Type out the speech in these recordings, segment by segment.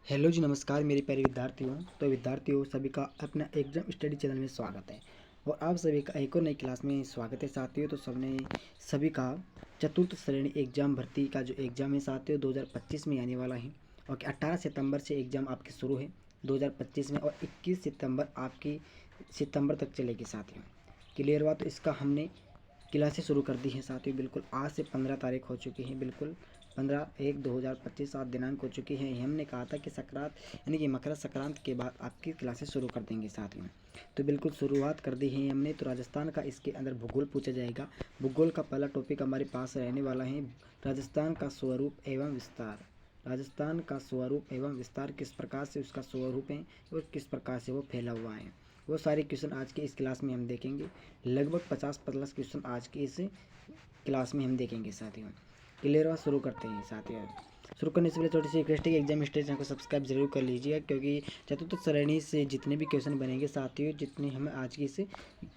Hello जी, नमस्कार मेरे प्यारे विद्यार्थियों। तो विद्यार्थियों सभी का अपना एग्जाम स्टडी चैनल में स्वागत है और आप सभी का एक और नई क्लास में स्वागत है साथियों। तो सभी का चतुर्थ श्रेणी एग्जाम भर्ती का जो एग्ज़ाम है साथियों 2025 में आने वाला है और 18 सितंबर से एग्ज़ाम आपके शुरू है 2025 में और 21 सितंबर तक चलेगी साथियों। क्लियर हुआ? तो इसका हमने क्लासेस शुरू कर दी हैं साथियों। बिल्कुल आज से 15 तारीख हो चुकी है, बिल्कुल 15/1/2025 7 दिनांक हो चुकी है। हमने कहा था कि संक्रांत यानी कि मकर संक्रांति के बाद आपकी क्लासेस शुरू कर देंगे साथियों। तो बिल्कुल शुरुआत कर दी है हमने। तो राजस्थान का इसके अंदर भूगोल पूछा जाएगा। भूगोल का पहला टॉपिक हमारे पास रहने वाला है राजस्थान का स्वरूप एवं विस्तार। राजस्थान का स्वरूप एवं विस्तार, किस प्रकार से उसका स्वरूप है और किस प्रकार से वो फैला हुआ है, वो सारे क्वेश्चन आज के इस क्लास में हम देखेंगे। लगभग 50+ क्वेश्चन आज के इस क्लास में हम देखेंगे साथियों। क्लियर हुआ? शुरू करते हैं साथियों। शुरू करने से पहले छोटी सी रिक्वेस्ट है कि एग्जाम स्टडी चैनल को सब्सक्राइब जरूर कर लीजिएगा, क्योंकि चतुर्थ श्रेणी से जितने भी क्वेश्चन बनेंगे साथियों, जितने हम आज की इस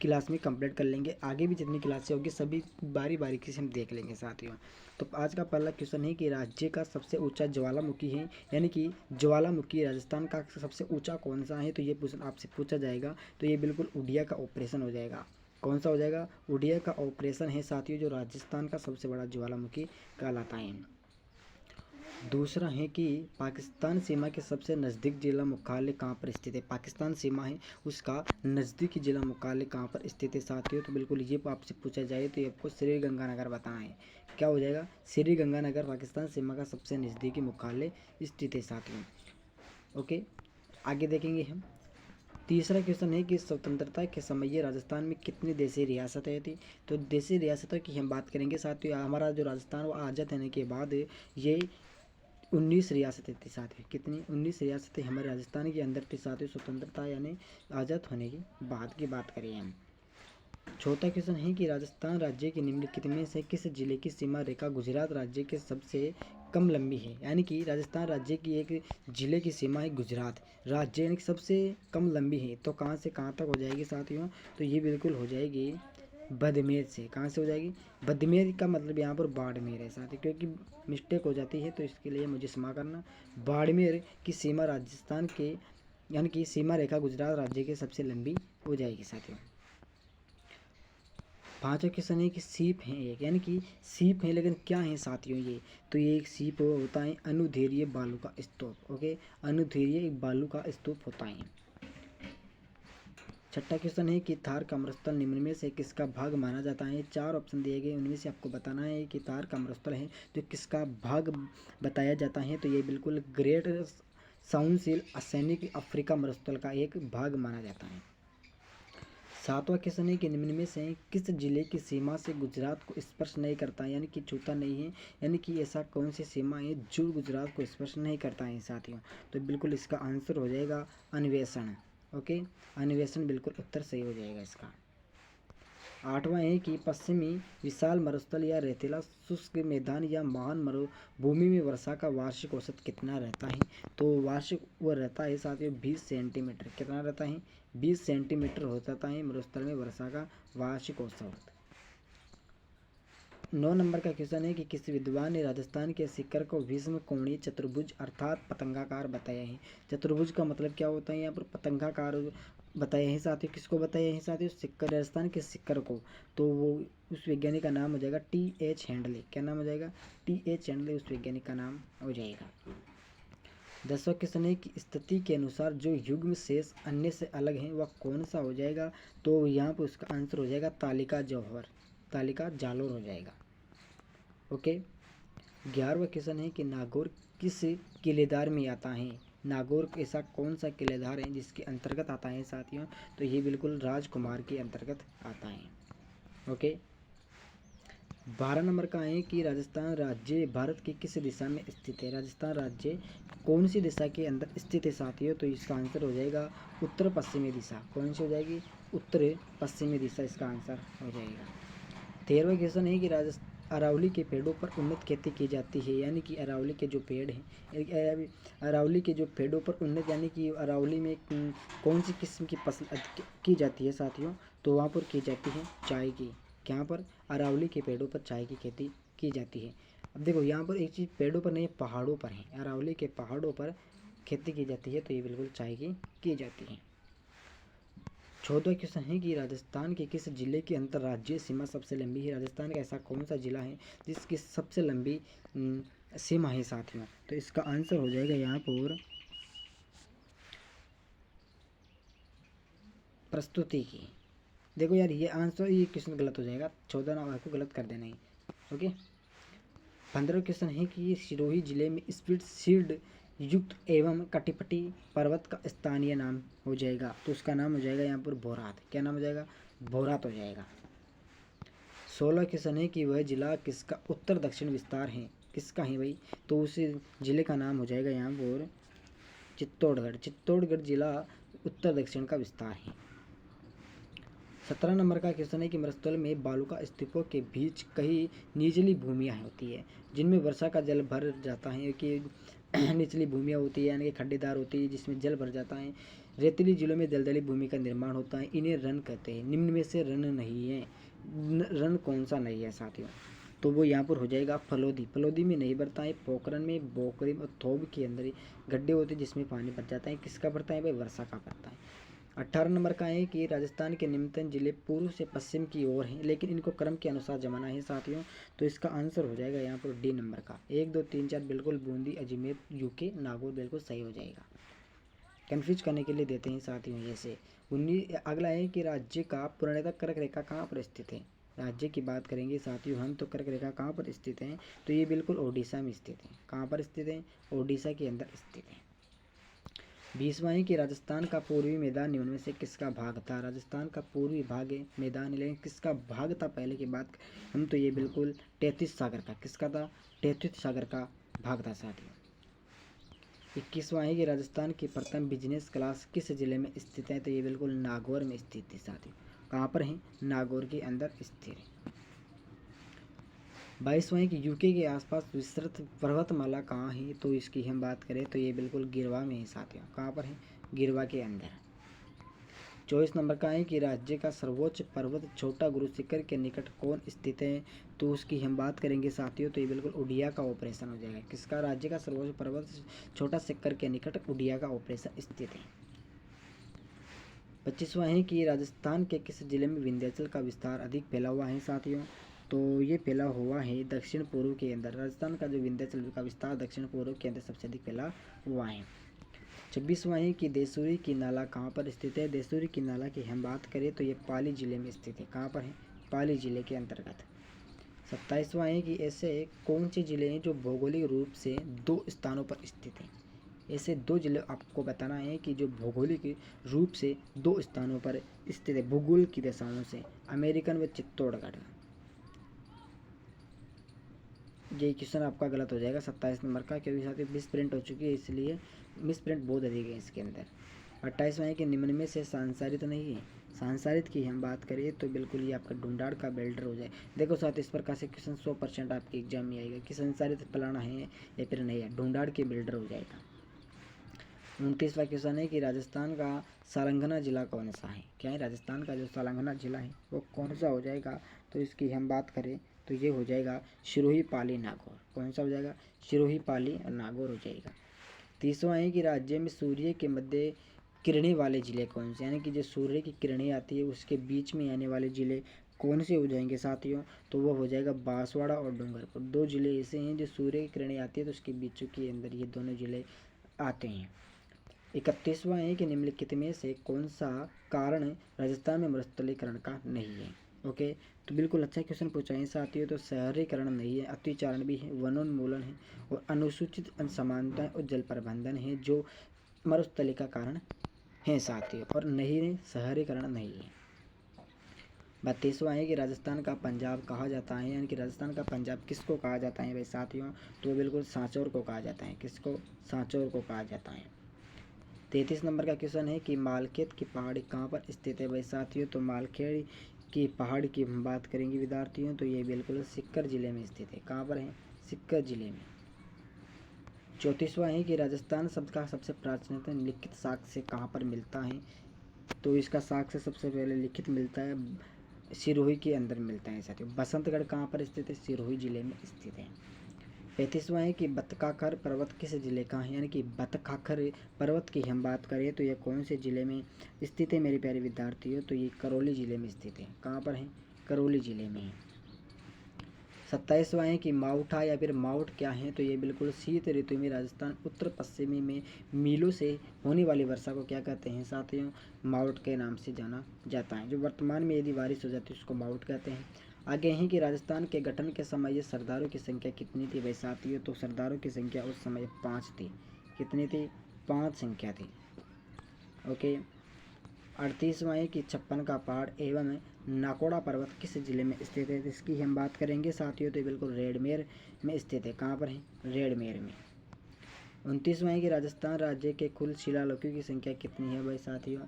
क्लास में कंप्लीट कर लेंगे, आगे भी जितनी क्लासें होगी सभी बारी बारीकी से हम देख लेंगे साथियों। तो आज का पहला क्वेश्चन है कि राज्य का सबसे ऊंचा ज्वालामुखी है, यानी कि ज्वालामुखी राजस्थान का सबसे ऊंचा कौन सा है। तो ये क्वेश्चन आपसे पूछा जाएगा। तो ये बिल्कुल उड़िया का ऑपरेशन हो जाएगा। कौन सा हो जाएगा? उड़िया का ऑपरेशन है साथियों, जो राजस्थान का सबसे बड़ा ज्वालामुखी कहलाता है। दूसरा है कि पाकिस्तान सीमा के सबसे नज़दीक जिला मुख्यालय कहाँ पर स्थित है। पाकिस्तान सीमा है उसका नज़दीकी जिला मुख्यालय कहाँ पर स्थित है साथियों। तो बिल्कुल ये आपसे पूछा जाए तो ये आपको श्री गंगानगर बताना है। क्या हो जाएगा? श्री गंगानगर पाकिस्तान सीमा का सबसे नज़दीकी मुख्यालय स्थित है साथियों। ओके, आगे देखेंगे हम। तीसरा क्वेश्चन है कि स्वतंत्रता के समय राजस्थान में कितनी देशी रियासतें थी। तो देशी रियासतों की हम बात करेंगे साथियों। हमारा जो राजस्थान वो आज़ाद होने के बाद ये 19 रियासतें थी साथियों। कितनी? 19 रियासतें हमारे राजस्थान के अंदर थी साथियों, स्वतंत्रता यानी आज़ाद होने की बाद की बात करें हम। चौथा क्वेश्चन है कि राजस्थान राज्य के निम्नलिखित में से किस जिले की सीमा रेखा गुजरात राज्य के सबसे कम लंबी है। यानी कि राजस्थान राज्य की एक जिले की सीमा है गुजरात राज्य, यानी कि सबसे कम लंबी है। तो कहाँ से कहाँ तक हो जाएगी साथियों? तो ये बिल्कुल हो जाएगी बदमेर से। कहाँ से हो जाएगी? बदमेर का मतलब यहाँ पर बाड़मेर है साथी, क्योंकि मिस्टेक हो जाती है तो इसके लिए मुझे क्षमा करना। बाड़मेर की सीमा राजस्थान के यानी कि सीमा रेखा गुजरात राज्य के सबसे लंबी हो जाएगी साथियों। पांचवा क्वेश्चन है कि सीप हैं एक, यानी कि सीप है लेकिन क्या है साथियों ये। तो ये एक सीप होता है अनुदैर्घ्य बालू का स्तूप। ओके, अनुदैर्घ्य एक बालू का स्तूप होता है। छठा क्वेश्चन है कि थार का मरुस्थल निम्न में से किसका भाग माना जाता है। 4 ऑप्शन दिए गए, उनमें से आपको बताना है कि थार का मरुस्थल है जो किसका भाग बताया जाता है। तो ये बिल्कुल ग्रेट साउंडशील सैनिक अफ्रीका मरुस्थल का एक भाग माना जाता है। सातवां क्वेश्चन है कि निम्न में से किस जिले की सीमा से गुजरात को स्पर्श नहीं करता है, यानी कि छूता नहीं है। यानी कि ऐसा कौन सी सीमा है जो गुजरात को स्पर्श नहीं करता है साथियों। तो बिल्कुल इसका आंसर हो जाएगा अन्वेषण। ओके, अन्वेषण बिल्कुल उत्तर सही हो जाएगा इसका। आठवां है कि पश्चिमी विशाल मरुस्थल या रेतीला शुष्क मैदान या महान मरुभूमि में वर्षा का वार्षिक औसत कितना रहता है। तो वार्षिक वो रहता है साथियों 20 सेंटीमीटर। कितना रहता है? 20 सेंटीमीटर हो जाता है मरुस्थल में वर्षा का वार्षिक औसत। 9 नंबर का क्वेश्चन है कि किस विद्वान ने राजस्थान के शिखर को विषम कोणीय चतुर्भुज अर्थात पतंगाकार बताया है। चतुर्भुज का मतलब क्या होता है? यहाँ पर पतंगाकार बताया है साथियों। किसको बताया है साथियों? शिखर, राजस्थान के शिखर को। तो वो उस वैज्ञानिक का नाम हो जाएगा TH हैंडले। क्या नाम हो जाएगा? TH हैंडले उस वैज्ञानिक का नाम हो जाएगा। 10वां क्वेश्चन है कि स्थिति के अनुसार जो युग्म शेष अन्य से अलग है वह कौन सा हो जाएगा। तो यहाँ पर उसका आंसर हो जाएगा तालिका जौहर, तालिका जालोर हो जाएगा। ओके, 11वां क्वेश्चन है कि नागौर किस किलेदार में आता है। नागौर ऐसा कौन सा किलेदार है जिसके अंतर्गत आता है साथियों। तो ये बिल्कुल राजकुमार के अंतर्गत आता है। ओके, 12 नंबर का है कि राजस्थान राज्य भारत की किस दिशा में स्थित है। राजस्थान राज्य कौन सी दिशा के अंदर स्थित है साथियों। तो इसका आंसर हो जाएगा उत्तर पश्चिमी दिशा। कौन सी हो जाएगी? उत्तर पश्चिमी दिशा इसका आंसर हो जाएगा। 13वां क्वेश्चन है कि राजस्थान अरावली के पेड़ों पर उन्नत खेती की जाती है। यानी कि अरावली के जो पेड़ हैं, अरावली के जो पेड़ों पर उन्नत यानी कि अरावली में कौन सी किस्म की फसल की जाती है साथियों। तो वहाँ पर की जाती है चाय की। यहाँ पर अरावली के पेड़ों पर चाय की खेती की जाती है। अब देखो यहाँ पर एक चीज़ पेड़ों पर नहीं, पहाड़ों पर है। अरावली के पहाड़ों पर खेती की जाती है, तो ये बिल्कुल चाय की जाती है। 14वां क्वेश्चन है कि राजस्थान के किस जिले की अंतर्राज्यीय सीमा सबसे लंबी है। राजस्थान का ऐसा कौन सा जिला है जिसकी सबसे लंबी सीमा है साथियों। तो इसका आंसर हो जाएगा यहाँ पर प्रस्तुति की। देखो यार, ये आंसर, ये क्वेश्चन गलत हो जाएगा, 14 नंबर को गलत कर देना ही। ओके, 15वां क्वेश्चन है कि सिरोही जिले में स्प्लिट सीड युक्त एवं कटिपटी पर्वत का स्थानीय नाम हो जाएगा। तो उसका नाम हो जाएगा यहाँ पर भोरात। क्या नाम हो जाएगा? भोरात हो जाएगा। 16 क्वेश्चन है कि वह जिला किसका उत्तर दक्षिण विस्तार है। किसका है भाई? तो उस जिले का नाम हो जाएगा यहाँ पर चित्तौड़गढ़। चित्तौड़गढ़ जिला उत्तर दक्षिण का विस्तार है। 17 नंबर का क्वेश्चन है कि मरुस्थल में बालुका स्तूपों के बीच कई निचली भूमियाँ होती है जिनमें वर्षा का जल भर जाता है। कि निचली भूमियाँ होती है यानी कि खड्डेदार होती है जिसमें जल भर जाता है। रेतीली जिलों में दलदली भूमि का निर्माण होता है, इन्हें रन कहते हैं। निम्न में से रन नहीं है, रन कौन सा नहीं है साथियों? तो वो यहाँ पर हो जाएगा फलोदी। फलोदी में नहीं भरता है। पोखरन में, बोकरी और थोब के अंदर ही गड्ढे होते हैं जिसमें पानी भर जाता है। किसका भरता है भाई? वर्षा का भरता है। 18 नंबर का है कि राजस्थान के निम्नतम जिले पूर्व से पश्चिम की ओर हैं लेकिन इनको क्रम के अनुसार जमाना है साथियों। तो इसका आंसर हो जाएगा यहाँ पर डी नंबर का। 1 2 3 4 बिल्कुल बूंदी, अजमेर, यूके, नागौर बिल्कुल सही हो जाएगा। कन्फ्यूज करने के लिए देते हैं साथियों जैसे। 19 अगला है कि राज्य का पूर्णतः कर्क रेखा कहाँ पर स्थित है। राज्य की बात करेंगे साथियों हम, तो कर्क रेखा कहाँ पर स्थित है? तो ये बिल्कुल ओडिशा में स्थित है। कहाँ पर स्थित है? ओडिशा के अंदर स्थित है। 20वां है कि राजस्थान का पूर्वी मैदान निम्न में से किसका भाग था। राजस्थान का पूर्वी भाग मैदान, लेकिन किसका भाग था पहले की बात हम, तो ये बिल्कुल तेतीस सागर का। किसका था? तेतीस सागर का भाग था साथियों। 21वां है कि राजस्थान की प्रथम बिजनेस क्लास किस जिले में स्थित है। तो ये बिल्कुल नागौर में स्थित है साथियों। कहाँ पर है? नागौर के अंदर स्थित है। 22वां है कि यूके के आसपास विस्तृत पर्वतमाला कहाँ है। तो इसकी हम बात करें तो ये बिल्कुल गिरवा में है साथियों। कहाँ पर है? गिरवा के अंदर। 24 नंबर का है कि राज्य का सर्वोच्च पर्वत छोटा गुरु शिखर के निकट कौन स्थित है। तो उसकी हम बात करेंगे साथियों तो ये बिल्कुल उड़िया का ऑपरेशन हो जाएगा। किसका? राज्य का सर्वोच्च पर्वत छोटा शिखर के निकट उड़िया का ऑपरेशन स्थित है। 25वां है कि राजस्थान के किस जिले में विंध्याचल का विस्तार अधिक फैला हुआ है साथियों। तो ये फैला हुआ है दक्षिण पूर्व के अंदर। राजस्थान का जो विंध्याचल का विस्तार दक्षिण पूर्व के अंदर सबसे अधिक फैला हुआ है। 26वां है कि देसूरी की नाला कहाँ पर स्थित है। देसूरी की नाला की हम बात करें तो ये पाली जिले में स्थित है। कहाँ पर है? पाली जिले के अंतर्गत। 27वां है कि ऐसे कौन से जिले हैं जो भौगोलिक रूप से 2 स्थानों पर स्थित हैं। ऐसे 2 जिले आपको बताना है कि जो भौगोलिक रूप से 2 स्थानों पर स्थित है भूगोल की दशाओं से। अमेरिकन व चित्तौड़गढ़। ये क्वेश्चन आपका गलत हो जाएगा 27 नंबर का, क्योंकि साथ ही मिस प्रिंट हो चुकी है इसलिए मिस प्रिंट बहुत अधिक है इसके अंदर। 28वां है कि निम्न में से सांसारित नहीं है। सांसारित की हम बात करें तो बिल्कुल ये आपका ढूंढाड़ का बेल्डर हो जाए। देखो साथ इस प्रकार से क्वेश्चन 100% आपके एग्जाम में आएगा कि संसारित फलाना है या फिर नहीं है, ढूंढाड़ के बिल्डर हो जाएगा। 29वां क्वेश्चन है कि राजस्थान का सालंगना जिला कौन सा है। क्या है? राजस्थान का जो सालंगना जिला है वो कौन सा हो जाएगा। तो इसकी हम बात करें तो ये हो जाएगा सिरोही, पाली, नागौर। कौन सा हो जाएगा? सिरोही, पाली और नागौर हो जाएगा। 30वां है कि राज्य में सूर्य के मध्य किरणें वाले जिले कौन से, यानी कि जो सूर्य की किरणें आती है उसके बीच में आने वाले जिले कौन से हो जाएंगे साथियों। तो वो हो जाएगा बांसवाड़ा और डूंगरपुर। 2 जिले ऐसे हैं जो सूर्य की किरणें आती है तो उसके बीचों के अंदर ये दोनों जिले आते हैं। 31वां है कि निम्नलिखित में से कौन सा कारण राजस्थान में मरुस्थलीकरण का नहीं है। ओके, तो बिल्कुल अच्छा क्वेश्चन पूछा है साथियों। तो शहरीकरण नहीं है, अतिचारण भी है, वनोन्मूलन है और अनुसूचित असमानताएं और जल प्रबंधन है जो मरुस्थली का कारण है साथियों। और नहीं, शहरीकरण नहीं है। 32वां है कि राजस्थान का पंजाब कहा जाता है, यानी कि राजस्थान का पंजाब किसको कहा जाता है भाई साथियों। तो बिल्कुल सांचौर को कहा जाता है। किसको? सांचौर को कहा जाता है। 33 नंबर का क्वेश्चन है कि मालखेत की पहाड़ी कहाँ पर स्थित है भाई साथियों। तो मालखेड़ की पहाड़ की हम बात करेंगे विद्यार्थियों तो ये बिल्कुल सीकर जिले में स्थित है। कहाँ पर है? सीकर जिले में। 34वां है कि राजस्थान शब्द का सबसे प्राचीनतम लिखित साक्ष्य कहाँ पर मिलता है। तो इसका साक्ष्य सबसे पहले लिखित मिलता है सिरोही के अंदर मिलता है साथियों। बसंतगढ़ कहाँ पर स्थित है? सिरोही जिले में स्थित है। 35वां है कि बतकाखर पर्वत किस जिले का है, यानी कि बतकाखर पर्वत की हम बात करें तो यह कौन से ज़िले में स्थित है मेरे प्यारे विद्यार्थियों, तो ये करौली ज़िले में स्थित है। कहाँ पर है? करौली ज़िले में है। 27वां है कि माउठा या फिर माउट क्या है, तो ये बिल्कुल शीत ऋतु में राजस्थान उत्तर पश्चिमी में मीलों से होने वाली वर्षा को क्या कहते हैं साथियों? माउट के नाम से जाना जाता है। जो वर्तमान में यदि बारिश हो जाती है उसको माउट कहते हैं। आगे हैं कि राजस्थान के गठन के समय ये सरदारों की संख्या कितनी थी भाई साथियों? तो सरदारों की संख्या उस समय 5 थी। कितनी थी? 5 संख्या थी। ओके। 38वां है कि छप्पन का पहाड़ एवं नाकोड़ा पर्वत किस जिले में स्थित है, इसकी हम बात करेंगे साथियों, तो बिल्कुल रेडमेर में स्थित है। कहाँ पर है? रेडमेर में। 29वां है कि राजस्थान राज्य के कुल शिलालेखों की संख्या कितनी है भाई साथियों?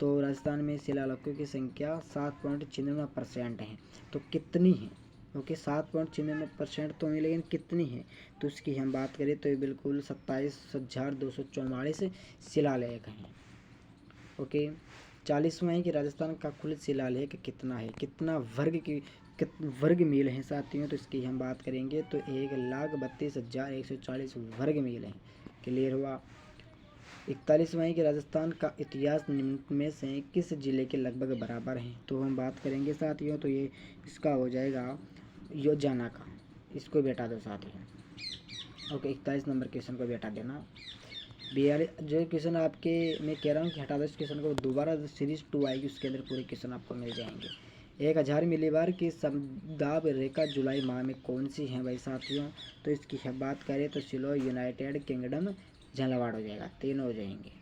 तो राजस्थान में शिलालेखों की संख्या 7.96% है। तो कितनी है? ओके, 7.96% तो नहीं, लेकिन कितनी है तो उसकी हम बात करें तो ये बिल्कुल 27,244 शिलालेख हैं। ओके। 40वां है कि राजस्थान का कुल शिलालेख कितना है, कितना वर्ग मील है साथियों, तो इसकी हम बात करेंगे तो 1,32,140 वर्ग मील है। क्लियर हुआ? 41वां है कि राजस्थान का इतिहास निम्न में से किस जिले के लगभग बराबर है, तो हम बात करेंगे साथियों तो ये इसका हो जाएगा योजना का। इसको बेटा दो साथियों। ओके, 41 नंबर क्वेश्चन को बेटा देना। 42 जो क्वेश्चन आपके मैं कह रहा हूँ कि हटा दो इस क्वेश्चन को, दोबारा सीरीज 2 आएगी उसके अंदर पूरे क्वेश्चन आपको मिल जाएंगे। 1000 मिलीबार की समदाब रेखा जुलाई माह में कौन सी है भाई साथियों? तो इसकी हम बात करें तो सिलो, यूनाइटेड किंगडम, झालावाड़ हो जाएगा, तीनों हो जाएंगे।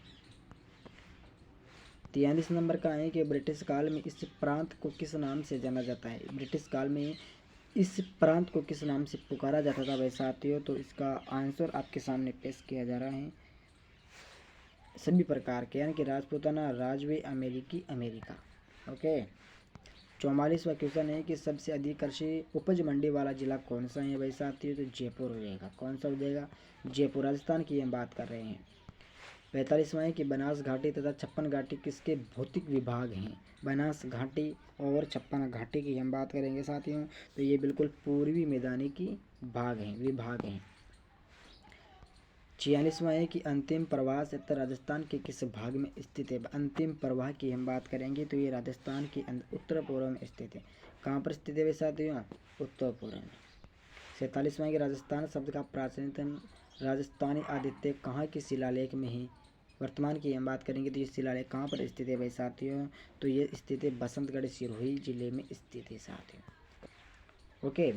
43 नंबर का है कि ब्रिटिश काल में इस प्रांत को किस नाम से जाना जाता है? ब्रिटिश काल में इस प्रांत को किस नाम से पुकारा जाता था भाई साथियों? तो इसका आंसर आपके सामने पेश किया जा रहा है। सभी प्रकार के, यानी कि राजपूताना, राजवी, अमेरिकी, अमेरिका। ओके। 44वां क्वेश्चन है कि सबसे अधिक कृषि उपज मंडी वाला जिला कौन सा है भाई साथियों? तो जयपुर हो जाएगा। कौन सा हो जाएगा? जयपुर, राजस्थान की हम बात कर रहे हैं। 45वां है कि बनास घाटी तथा छप्पन घाटी किसके भौतिक विभाग हैं? बनास घाटी और छप्पन घाटी की हम बात करेंगे साथियों, तो ये बिल्कुल पूर्वी मैदानी की विभाग हैं। 46वां है कि अंतिम प्रवाह क्षेत्र राजस्थान के किस भाग में स्थित है? अंतिम प्रवाह की हम बात करेंगे तो ये राजस्थान के उत्तर पूर्व में स्थित है। कहाँ पर स्थित है भाई साथियों? उत्तर पूर्व में। 47वां कि राजस्थान शब्द का प्राचीनतम राजस्थानी आदित्य कहाँ के शिलालेख में है? वर्तमान की हम बात करेंगे तो ये शिलालेख कहाँ पर स्थित है भाई साथियों? तो ये स्थित है बसंतगढ़ सिरोही जिले में स्थित है साथियों। ओके।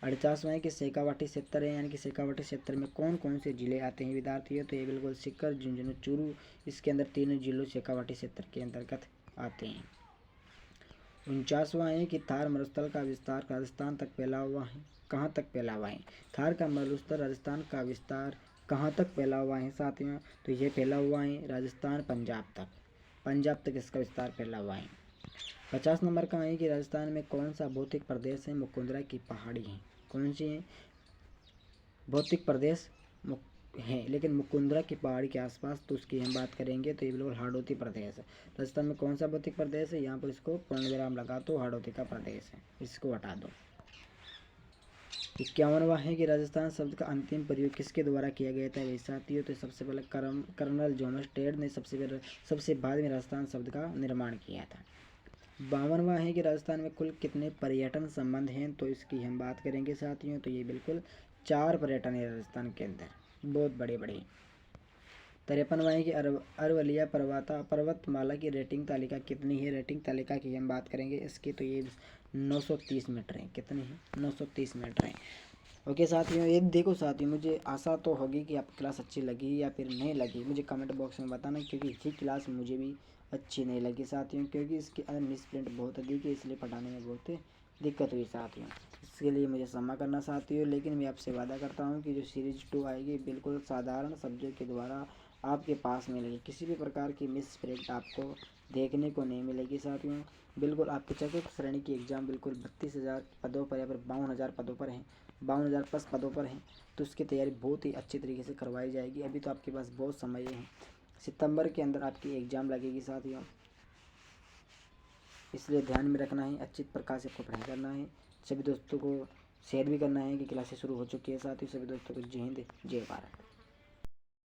48वां है कि शेखावाटी क्षेत्र है, यानी कि शेखावाटी क्षेत्र में कौन कौन से जिले आते हैं विद्यार्थियों? तो ये बिल्कुल सीकर, झुंझुनू, चूरू, इसके अंदर तीनों जिलों शेखावाटी क्षेत्र के अंतर्गत आते हैं। 49वां है कि थार मरुस्थल का विस्तार राजस्थान तक फैला हुआ है। कहाँ तक फैला हुआ है? थार का मरुस्थल राजस्थान का विस्तार कहाँ तक फैला हुआ है साथियों? तो ये फैला हुआ है राजस्थान पंजाब तक। पंजाब तक इसका विस्तार फैला हुआ है। 50 नंबर का है कि राजस्थान में कौन सा भौतिक प्रदेश है? मुकुंदरा की पहाड़ी है। कौन सी है? भौतिक प्रदेश है, लेकिन मुकुंदरा की पहाड़ी के आसपास, तो उसकी हम बात करेंगे तो ये बिल्कुल हाड़ौती प्रदेश है। राजस्थान में कौन सा भौतिक प्रदेश है? यहाँ पर इसको पूर्ण विराम लगा दो, हाड़ौती का प्रदेश है, इसको हटा दो। 51वां है कि राजस्थान शब्द का अंतिम प्रयोग किसके द्वारा किया गया था भाई साथियों? तो सबसे पहले कर्नल जॉन स्टेड ने सबसे बाद में राजस्थान शब्द का निर्माण किया था। 52वां है कि राजस्थान में कुल कितने पर्यटन संबंध हैं? तो इसकी हम बात करेंगे साथियों, तो ये बिल्कुल 4 पर्यटन है राजस्थान के अंदर, बहुत बड़े बड़े। 53वां है कि अरवलिया पर्वतमाला की रेटिंग तालिका कितनी है? रेटिंग तालिका की हम बात करेंगे इसकी, तो ये 930 मीटर है। कितनी है? 930 मीटर है। ओके साथियों, ये देखो साथियों, मुझे आशा तो होगी कि आपकी क्लास अच्छी लगी या फिर नहीं लगी, मुझे कमेंट बॉक्स में बताना, क्योंकि ये क्लास मुझे भी अच्छी नहीं लगी साथियों, क्योंकि इसके अंदर मिसप्रिंट बहुत अधिक है, इसलिए पढ़ाने में बहुत दिक्कत हुई साथियों। इसके लिए मुझे क्षमा करना साथियों, लेकिन मैं आपसे वादा करता हूँ कि जो सीरीज 2 आएगी बिल्कुल साधारण सब्जेक्ट के द्वारा आपके पास मिलेगी। किसी भी प्रकार की मिसप्रिंट आपको देखने को नहीं मिलेगी साथियों। बिल्कुल आपके चतुर्थ श्रेणी की एग्ज़ाम बिल्कुल 32,000 पदों पर या फिर 52,000 पदों पर हैं, 52,000 प्लस पदों पर हैं, तो उसकी तैयारी बहुत ही अच्छी तरीके से करवाई जाएगी। अभी तो आपके पास बहुत समय है, सितंबर के अंदर आपकी एग्ज़ाम लगेगी साथियों, इसलिए ध्यान में रखना है, अच्छी प्रकार से आपको पढ़ाई करना है। सभी दोस्तों को शेयर भी करना है कि क्लासेस शुरू हो चुकी है। साथ ही सभी दोस्तों को जय हिंद जय भारत।